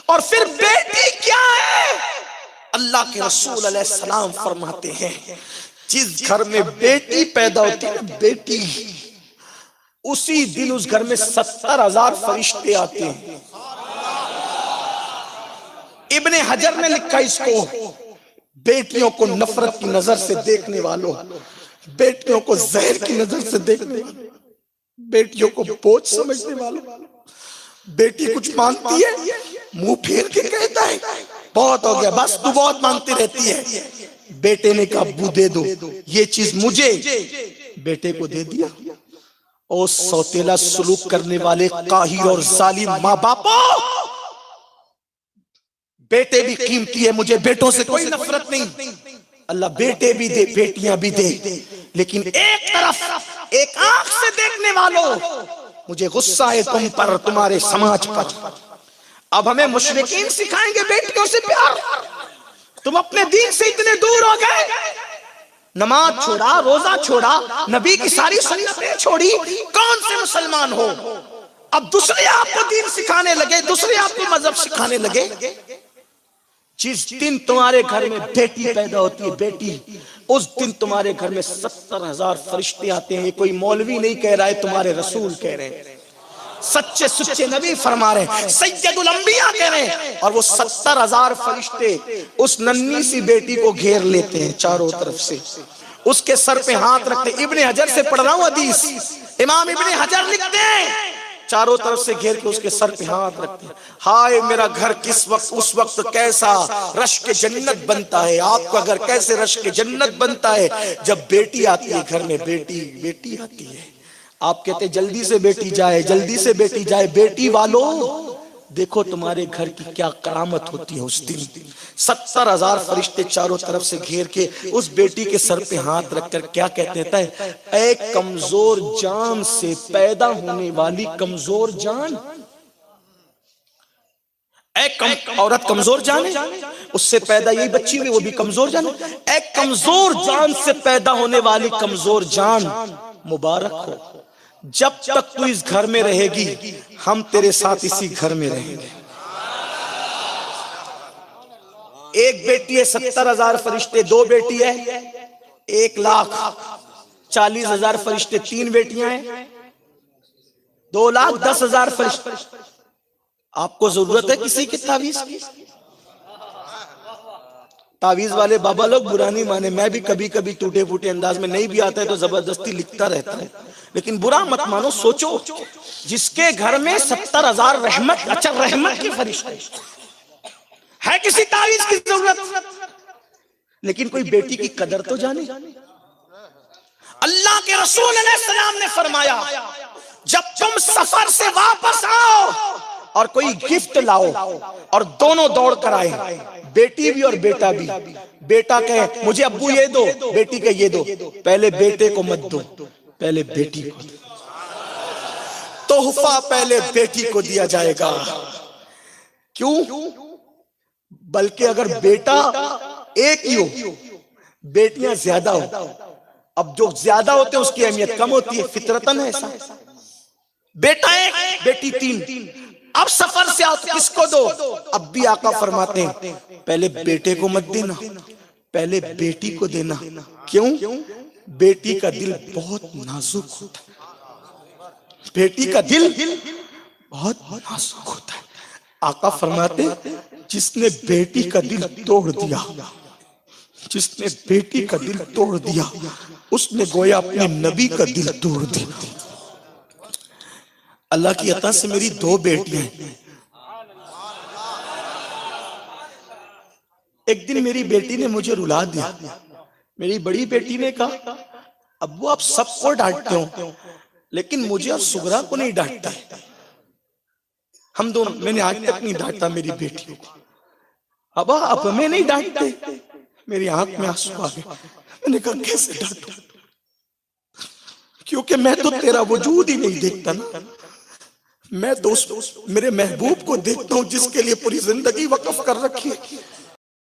اور پھر بیٹی کیا ہے؟ اللہ کے رسول علیہ السلام فرماتے ہیں جس گھر میں بیٹی پیدا ہوتی ہے بیٹی، اسی دن اس گھر میں 70,000 فرشتے آتے ہیں۔ ابن حجر نے لکھا اس کو، بیٹیوں کو نفرت کی نظر سے دیکھنے والوں، بیٹیوں کو زہر کی نظر سے دیکھنے والوں، بیٹیوں کو بوجھ سمجھنے والوں، بیٹی کچھ مانتی ہے منہ پھیر کے کہتا ہے بہت ہو گیا بس تو بہت مانتی رہتی ہے۔ بیٹے نے کہا ابو دے دو یہ چیز مجھے، بیٹے کو دے دیا۔ او سوتیلا سلوک کرنے والے قاہر اور ظالم ماں باپوں، بیٹے بھی قیمتی ہے، مجھے بیٹوں سے کوئی نفرت نہیں، اللہ بیٹے بھی دے بیٹیاں بھی دے، لیکن ایک طرف ایک آنکھ سے دیکھنے والوں مجھے غصہ ہے تم پر، تمہارے سماج پر۔ اب ہمیں مشرکین سکھائیں گے بیٹیوں سے پیار، تم اپنے دین سے اتنے دور ہو گئے، نماز چھوڑا، روزہ چھوڑا، نبی کی ساری سنتیں چھوڑی، کون سے مسلمان ہو؟ اب دوسرے آپ کو دین سکھانے لگے، دوسرے آپ کو مذہب سکھانے لگے۔ جس دن تمہارے گھر میں بیٹی پیدا ہوتی ہے بیٹی، اس دن تمہارے گھر میں 70,000 فرشتے آتے ہیں۔ یہ کوئی مولوی نہیں کہہ رہا ہے، تمہارے رسول کہہ رہے ہیں، سچے سچے نبی فرما رہے ہیں، سید الانبیاء کہہ رہے ہیں، اور وہ 70,000 فرشتے اس ننھی سی بیٹی کو گھیر لیتے ہیں چاروں طرف سے، اس کے سر پہ ہاتھ رکھتے ہیں۔ ابن حجر سے پڑھ رہا ہوں حدیث، امام ابن حجر لکھتے ہیں چاروں طرف سے گھیر کے اس کے سر پہ ہاتھ رکھتے ہیں۔ ہائے میرا گھر کس وقت اس وقت کیسا رشک جنت بنتا ہے، آپ کا گھر کیسے رشک جنت بنتا ہے جب بیٹی آتی ہے گھر میں، بیٹی آتی ہے۔ آپ کہتے ہیں جلدی سے بیٹی جائے، جلدی سے بیٹی جائے، بیٹی والوں دیکھو تمہارے گھر کی کیا کرامت ہوتی ہے اس دن۔ 70,000 فرشتے چاروں طرف سے گھیر کے اس بیٹی کے سر پہ ہاتھ رکھ کر کیا کہتے ہیں؟ اے کمزور جان سے پیدا ہونے والی کمزور جان، عورت کمزور جان ہے، اس سے پیدا یہی بچی ہوئی وہ بھی کمزور جان ہے۔ اے کمزور جان سے پیدا ہونے والی کمزور جان مبارک ہو، جب تک تو اس گھر میں رہے گی ہم تیرے ساتھ اسی گھر میں رہیں گے۔ ایک بیٹی ہے 70,000 فرشتے، دو بیٹی ہے 1,40,000 فرشتے، تین بیٹیاں ہیں 2,10,000 فرشتے۔ آپ کو ضرورت ہے کسی کی تعویذ کی؟ تعویذ والے بابا لوگ برا نہیں مانے، میں بھی کبھی کبھی ٹوٹے پھوٹے انداز میں نہیں بھی آتا ہے تو زبردستی لکھتا رہتا ہے، لیکن برا مت مانو، سوچو جس کے گھر میں 70,000 رحمت، اچھا رحمت کی فرشتے ہے، کسی تعویذ کی ضرورت؟ لیکن کوئی بیٹی کی قدر تو جانے۔ اللہ کے رسول علیہ السلام نے فرمایا جب تم سفر سے واپس آؤ اور کوئی گفٹ لاؤ اور دونوں دوڑ کر آئے، بیٹی بھی اور بیٹا بھی، بیٹا کہے مجھے ابو یہ دو، بیٹی کہے یہ دو، پہلے بیٹے کو مت دو، پہلے بیٹی کو دو، تحفہ پہلے بیٹی کو دیا جائے گا۔ کیوں؟ بلکہ اگر بیٹا ایک ہی ہو بیٹیاں زیادہ ہو، اب جو زیادہ ہوتے ہیں اس کی اہمیت کم ہوتی ہے، فطرتاً ایسا۔ بیٹا ایک بیٹی تین، اب سفر سے آؤ تو کس کو دو؟ اب بھی آقا فرماتے ہیں پہلے بیٹے کو مت دینا، پہلے بیٹی کو دینا۔ کیوں؟ بیٹی کا دل بہت نازک ہوتا ہے، بیٹی کا دل بہت نازک ہوتا ہے۔ آقا فرماتے ہیں جس نے بیٹی کا دل توڑ دیا، جس نے بیٹی کا دل توڑ دیا اس نے گویا اپنے نبی کا دل توڑ دیا۔ اللہ کی عطا سے میری دو بیٹیاں ہیں۔ ایک دن میری بیٹی نے مجھے رلا دیا، میری بڑی بیٹی نے کہا ابو آپ سب کو ڈانٹتے ہو لیکن مجھے اور سغرا کو نہیں ڈانٹتا۔ ہم دونوں، میں نے آج تک نہیں ڈانٹا میری بیٹیوں کو۔ ابا اب ہمیں نہیں ڈانٹتے، میری آنکھ میں آنسو آ گئے۔ میں نے کہا کیسے ڈانٹوں، کیونکہ میں تو تیرا وجود ہی نہیں دیکھتا نا، میں تو میرے محبوب کو دیکھتا ہوں جس کے لیے پوری زندگی وقف کر رکھی ہے۔